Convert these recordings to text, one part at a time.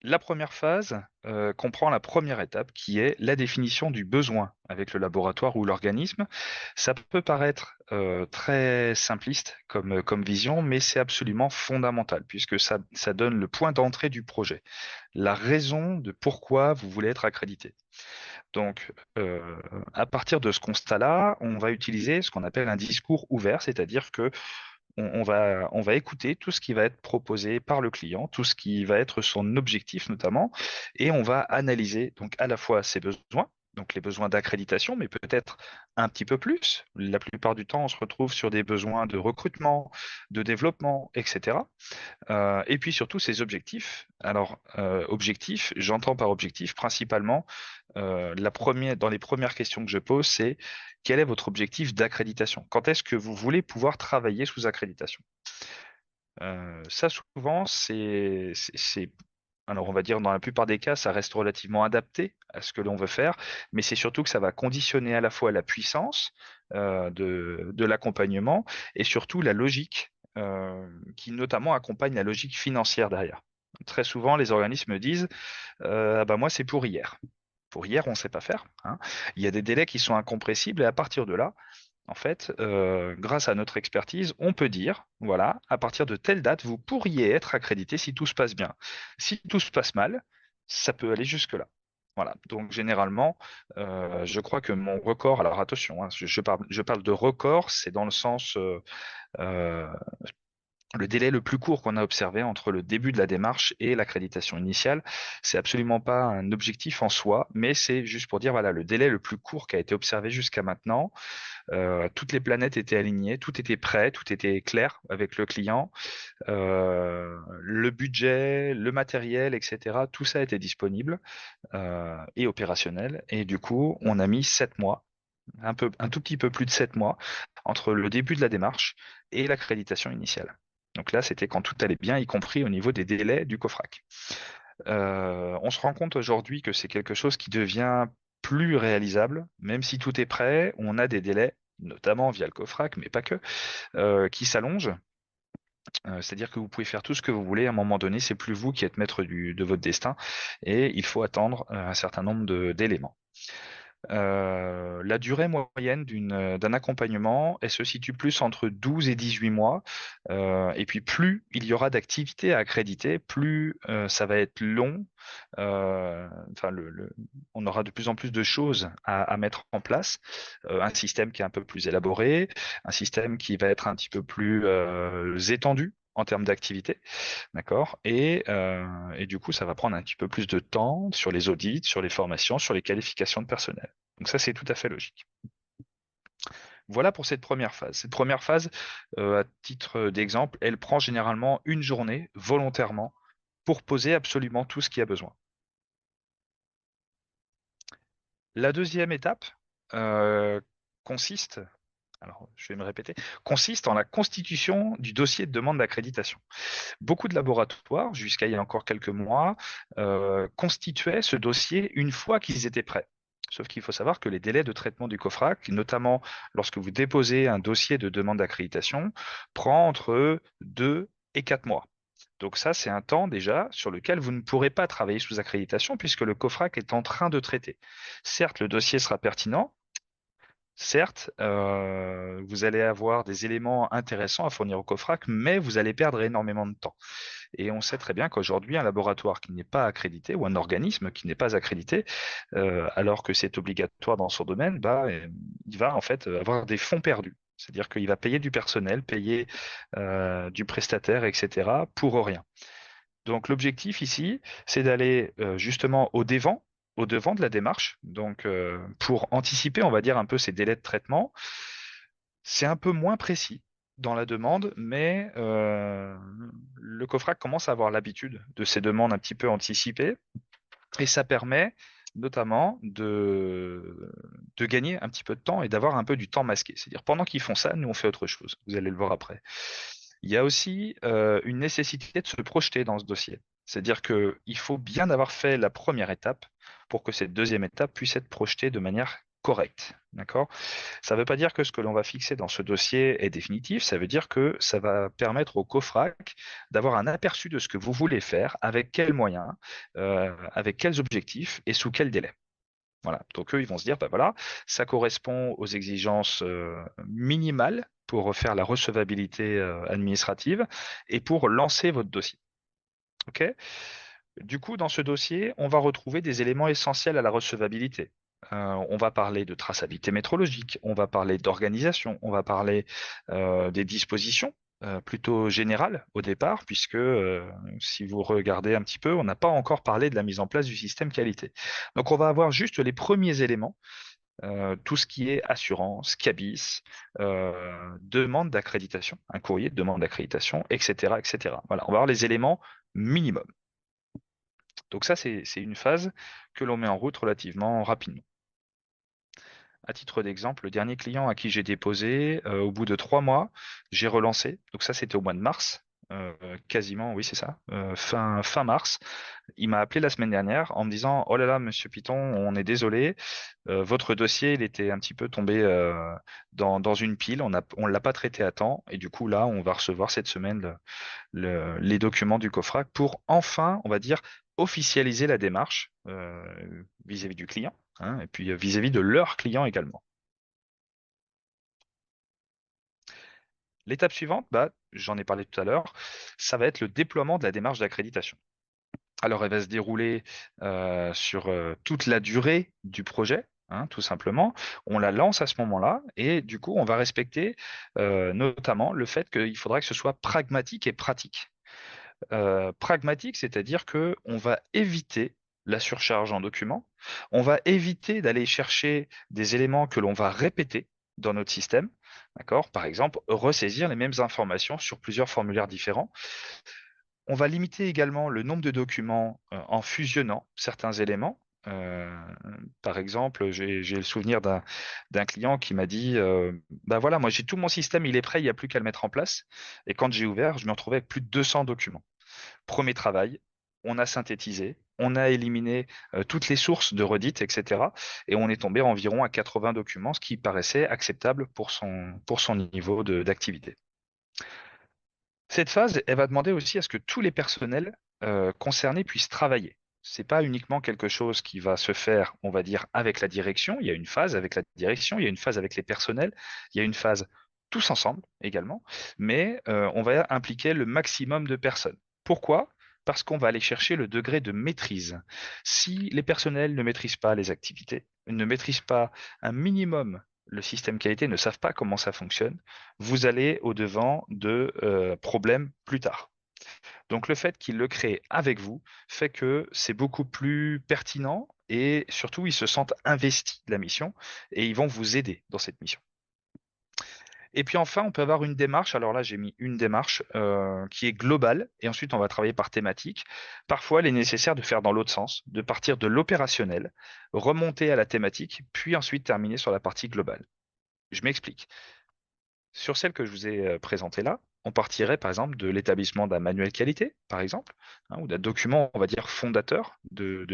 La première phase comprend la première étape qui est la définition du besoin avec le laboratoire ou l'organisme. Ça peut paraître très simpliste comme vision, mais c'est absolument fondamental puisque ça donne le point d'entrée du projet, la raison de pourquoi vous voulez être accrédité. Donc, à partir de ce constat-là, on va utiliser ce qu'on appelle un discours ouvert, c'est-à-dire que on va écouter tout ce qui va être proposé par le client, tout ce qui va être son objectif notamment, et on va analyser donc à la fois ses besoins, donc les besoins d'accréditation, mais peut-être un petit peu plus. La plupart du temps, on se retrouve sur des besoins de recrutement, de développement, etc. Et puis surtout ses objectifs. Alors, objectifs, j'entends par objectif principalement, dans les premières questions que je pose, c'est quel est votre objectif d'accréditation? Quand est-ce que vous voulez pouvoir travailler sous accréditation? Ça, souvent, alors on va dire dans la plupart des cas, ça reste relativement adapté à ce que l'on veut faire, mais c'est surtout que ça va conditionner à la fois la puissance de l'accompagnement et surtout la logique qui notamment accompagne la logique financière derrière. Très souvent, les organismes disent ah bah moi c'est pour hier. Pour hier, on ne sait pas faire, hein. Il y a des délais qui sont incompressibles et à partir de là, en fait, grâce à notre expertise, on peut dire, voilà, à partir de telle date, vous pourriez être accrédité si tout se passe bien. Si tout se passe mal, ça peut aller jusque-là. Voilà. Donc généralement, je crois que mon record, alors attention, hein, je parle de record, c'est dans le sens euh, le délai le plus court qu'on a observé entre le début de la démarche et l'accréditation initiale, c'est absolument pas un objectif en soi, mais c'est juste pour dire, voilà, le délai le plus court qui a été observé jusqu'à maintenant. Toutes les planètes étaient alignées, tout était prêt, tout était clair avec le client. Le budget, le matériel, etc., tout ça était disponible et opérationnel. Et du coup, on a mis 7 mois, un tout petit peu plus de 7 mois, entre le début de la démarche et l'accréditation initiale. Donc là, c'était quand tout allait bien, y compris au niveau des délais du COFRAC. On se rend compte aujourd'hui que c'est quelque chose qui devient plus réalisable, même si tout est prêt, on a des délais, notamment via le COFRAC, mais pas que, qui s'allongent. C'est-à-dire que vous pouvez faire tout ce que vous voulez, à un moment donné, c'est plus vous qui êtes maître de votre destin, et il faut attendre un certain nombre d'éléments. La durée moyenne d'un accompagnement, elle se situe plus entre 12 et 18 mois. Et puis plus il y aura d'activités à accréditer, plus ça va être long. Enfin, on aura de plus en plus de choses à mettre en place. Un système qui est un peu plus élaboré, un système qui va être un petit peu plus étendu en termes d'activité. D'accord? Et du coup, ça va prendre un petit peu plus de temps sur les audits, sur les formations, sur les qualifications de personnel. Donc ça, c'est tout à fait logique. Voilà pour cette première phase. Cette première phase, à titre d'exemple, elle prend généralement une journée volontairement pour poser absolument tout ce qu'il y a besoin. La deuxième étape euh, consiste, alors je vais me répéter, consiste en la constitution du dossier de demande d'accréditation. Beaucoup de laboratoires, jusqu'à il y a encore quelques mois, constituaient ce dossier une fois qu'ils étaient prêts. Sauf qu'il faut savoir que les délais de traitement du COFRAC, notamment lorsque vous déposez un dossier de demande d'accréditation, prend entre 2 et 4 mois. Donc ça, c'est un temps déjà sur lequel vous ne pourrez pas travailler sous accréditation puisque le COFRAC est en train de traiter. Certes, le dossier sera pertinent. Certes, vous allez avoir des éléments intéressants à fournir au COFRAC, mais vous allez perdre énormément de temps. Et on sait très bien qu'aujourd'hui, un laboratoire qui n'est pas accrédité ou un organisme qui n'est pas accrédité, alors que c'est obligatoire dans son domaine, bah, il va en fait avoir des fonds perdus. C'est-à-dire qu'il va payer du personnel, payer du prestataire, etc., pour rien. Donc l'objectif ici, c'est d'aller justement au devant de la démarche. Donc pour anticiper, on va dire un peu ces délais de traitement, c'est un peu moins précis dans la demande, mais le COFRAC commence à avoir l'habitude de ces demandes un petit peu anticipées et ça permet notamment de gagner un petit peu de temps et d'avoir un peu du temps masqué. C'est-à-dire pendant qu'ils font ça, nous on fait autre chose. Vous allez le voir après. Il y a aussi une nécessité de se projeter dans ce dossier. C'est-à-dire qu'il faut bien avoir fait la première étape pour que cette deuxième étape puisse être projetée de manière corrects. D'accord? Ça ne veut pas dire que ce que l'on va fixer dans ce dossier est définitif, ça veut dire que ça va permettre au COFRAC d'avoir un aperçu de ce que vous voulez faire, avec quels moyens, avec quels objectifs et sous quel délai. Voilà. Donc eux, ils vont se dire, bah voilà, ça correspond aux exigences minimales pour faire la recevabilité administrative et pour lancer votre dossier. OK? Du coup, dans ce dossier, on va retrouver des éléments essentiels à la recevabilité. On va parler de traçabilité métrologique, on va parler d'organisation, on va parler des dispositions plutôt générales au départ, puisque si vous regardez un petit peu, on n'a pas encore parlé de la mise en place du système qualité. Donc on va avoir juste les premiers éléments, tout ce qui est assurance, cabis, demande d'accréditation, un courrier de demande d'accréditation, etc., etc. Voilà, on va avoir les éléments minimums. Donc ça, c'est une phase que l'on met en route relativement rapidement. À titre d'exemple, le dernier client à qui j'ai déposé, au bout de 3 mois, j'ai relancé. Donc ça, c'était au mois de mars, quasiment, oui, c'est ça, fin mars. Il m'a appelé la semaine dernière en me disant, oh là là, Monsieur Piton, on est désolé, votre dossier, il était un petit peu tombé dans une pile, on l'a pas traité à temps, et du coup là, on va recevoir cette semaine les documents du COFRAC pour enfin, on va dire, officialiser la démarche vis-à-vis du client, hein, et puis vis-à-vis de leurs clients également. L'étape suivante, bah, j'en ai parlé tout à l'heure, ça va être le déploiement de la démarche d'accréditation. Alors, elle va se dérouler sur toute la durée du projet, hein, tout simplement. On la lance à ce moment-là et du coup, on va respecter notamment le fait qu'il faudra que ce soit pragmatique et pratique. Pragmatique, c'est-à-dire que on va éviter la surcharge en documents, on va éviter d'aller chercher des éléments que l'on va répéter dans notre système, d'accord? Par exemple, ressaisir les mêmes informations sur plusieurs formulaires différents. On va limiter également le nombre de documents en fusionnant certains éléments. Euh, Par exemple, j'ai le souvenir d'un client qui m'a dit, bah voilà, moi j'ai tout mon système, il est prêt, il n'y a plus qu'à le mettre en place. Et quand j'ai ouvert, je me retrouvais avec plus de 200 documents. Premier travail, on a synthétisé, on a éliminé toutes les sources de redites, etc. Et on est tombé environ à 80 documents, ce qui paraissait acceptable pour son niveau d'activité. Cette phase, elle va demander aussi à ce que tous les personnels concernés puissent travailler. C'est pas uniquement quelque chose qui va se faire, on va dire, avec la direction. Il y a une phase avec la direction, il y a une phase avec les personnels, il y a une phase tous ensemble également, mais on va impliquer le maximum de personnes. Pourquoi? Parce qu'on va aller chercher le degré de maîtrise. Si les personnels ne maîtrisent pas les activités, ne maîtrisent pas un minimum le système qualité, ne savent pas comment ça fonctionne, vous allez au-devant de problèmes plus tard. Donc le fait qu'ils le créent avec vous fait que c'est beaucoup plus pertinent et surtout ils se sentent investis de la mission et ils vont vous aider dans cette mission. Et puis enfin, on peut avoir une démarche. Alors là, j'ai mis une démarche qui est globale et ensuite on va travailler par thématique. Parfois, il est nécessaire de faire dans l'autre sens, de partir de l'opérationnel, remonter à la thématique, puis ensuite terminer sur la partie globale. Je m'explique. Sur celle que je vous ai présentée là, on partirait par exemple de l'établissement d'un manuel qualité, par exemple, hein, ou d'un document, on va dire, fondateur de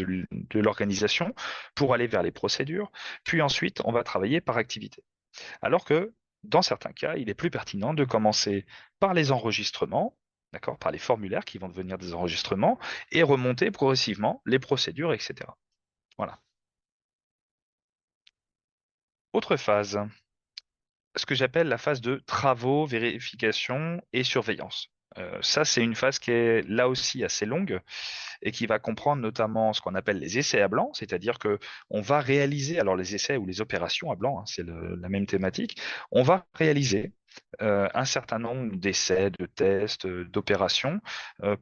l'organisation pour aller vers les procédures. Puis ensuite, on va travailler par activité. Alors que dans certains cas, il est plus pertinent de commencer par les enregistrements, d'accord, par les formulaires qui vont devenir des enregistrements, et remonter progressivement les procédures, etc. Voilà. Autre phase, ce que j'appelle la phase de travaux, vérification et surveillance. Ça, c'est une phase qui est là aussi assez longue et qui va comprendre notamment ce qu'on appelle les essais à blanc, c'est-à-dire que on va réaliser, alors les essais ou les opérations à blanc, hein, c'est la même thématique, on va réaliser un certain nombre d'essais, de tests, d'opérations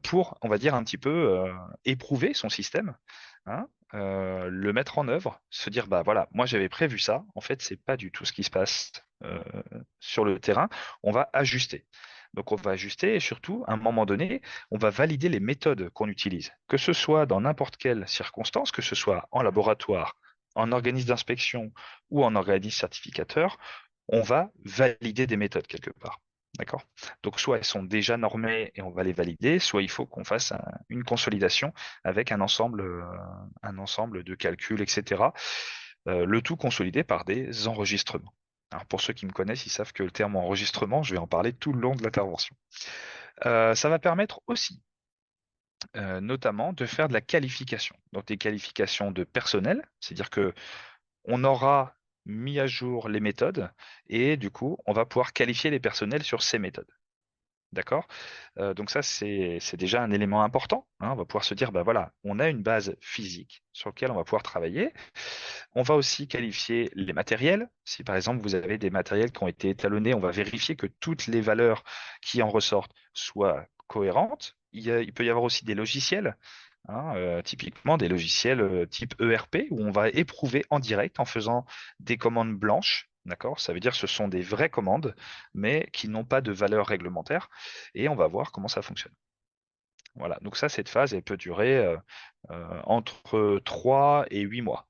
pour, on va dire, un petit peu éprouver son système, hein, le mettre en œuvre, se dire, bah voilà, moi j'avais prévu ça, en fait, c'est pas du tout ce qui se passe sur le terrain, on va ajuster. Donc on va ajuster et surtout, à un moment donné, on va valider les méthodes qu'on utilise, que ce soit dans n'importe quelle circonstance, que ce soit en laboratoire, en organisme d'inspection ou en organisme certificateur, on va valider des méthodes quelque part. D'accord? Donc soit elles sont déjà normées et on va les valider, soit il faut qu'on fasse une consolidation avec un ensemble de calculs, etc. le tout consolidé par des enregistrements. Alors pour ceux qui me connaissent, ils savent que le terme enregistrement, je vais en parler tout le long de l'intervention. Ça va permettre aussi, notamment, de faire de la qualification. Donc des qualifications de personnel, c'est-à-dire que on aura mis à jour les méthodes et du coup, on va pouvoir qualifier les personnels sur ces méthodes. D'accord? Donc ça, c'est déjà un élément important, hein. On va pouvoir se dire, bah voilà, on a une base physique sur laquelle on va pouvoir travailler. On va aussi qualifier les matériels. Si par exemple vous avez des matériels qui ont été étalonnés, on va vérifier que toutes les valeurs qui en ressortent soient cohérentes. Il peut y avoir aussi des logiciels, hein, typiquement des logiciels type ERP, où on va éprouver en direct en faisant des commandes blanches. D'accord? Ça veut dire que ce sont des vraies commandes, mais qui n'ont pas de valeur réglementaire. Et on va voir comment ça fonctionne. Voilà. Donc ça, cette phase, elle peut durer entre 3 et 8 mois.